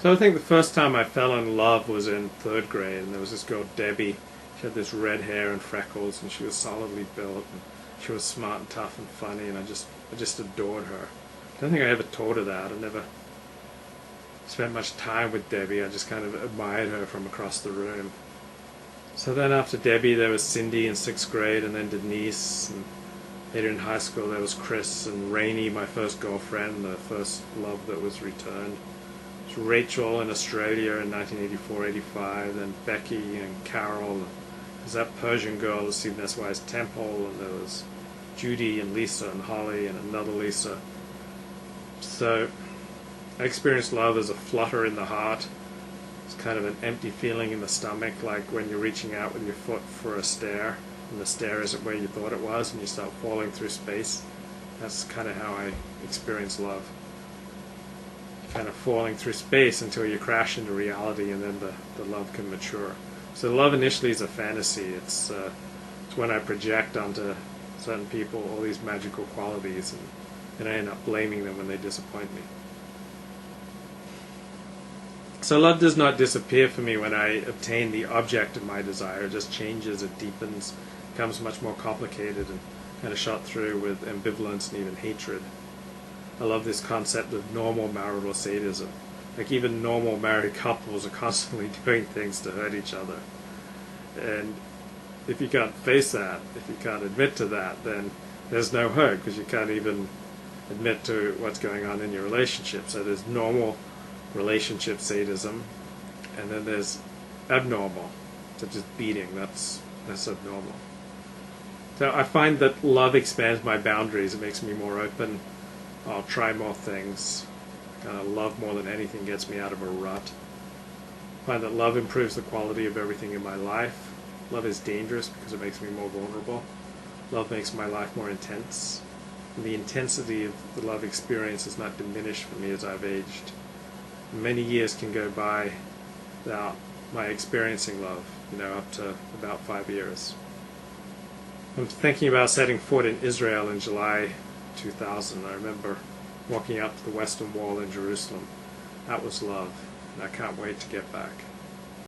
So I think the first time I fell in love was in third grade, and there was this girl, Debbie. She had this red hair and freckles, and she was solidly built, and she was smart and tough and funny, and I just adored her. I don't think I ever told her that. I never spent much time with Debbie. I just kind of admired her from across the room. So then after Debbie, there was Cindy in sixth grade, and then Denise, and later in high school there was Kris and Rainey, my first girlfriend, the first love that was returned. It was Rachel in Australia in 1984-85, then Becky and Carol. There's that Persian girl at Stephen S. Wise Temple, and there was Judy and Lisa and Holly and another Lisa. So I experienced love as a flutter in the heart. It's kind of an empty feeling in the stomach, like when you're reaching out with your foot for a stair, and the stair isn't where you thought it was, and you start falling through space. That's kind of how I experience love. Kind of falling through space until you crash into reality, and then the love can mature. So love initially is a fantasy. It's when I project onto certain people all these magical qualities, and I end up blaming them when they disappoint me. So love does not disappear for me when I obtain the object of my desire. It just changes, it deepens, becomes much more complicated, and kind of shot through with ambivalence and even hatred. I love this concept of normal marital sadism. Like, even normal married couples are constantly doing things to hurt each other. And if you can't face that, if you can't admit to that, then there's no hope, because you can't even admit to what's going on in your relationship. So there's normal relationship sadism, and then there's abnormal, such as beating. That's abnormal. So I find that love expands my boundaries. It makes me more open. I'll try more things. Love more than anything gets me out of a rut. I find that love improves the quality of everything in my life. Love is dangerous because it makes me more vulnerable. Love makes my life more intense. And the intensity of the love experience is not diminished for me as I've aged. Many years can go by without my experiencing love, up to about 5 years. I'm thinking about setting foot in Israel in July 2000. I remember walking up to the Western Wall in Jerusalem. That was love, and I can't wait to get back.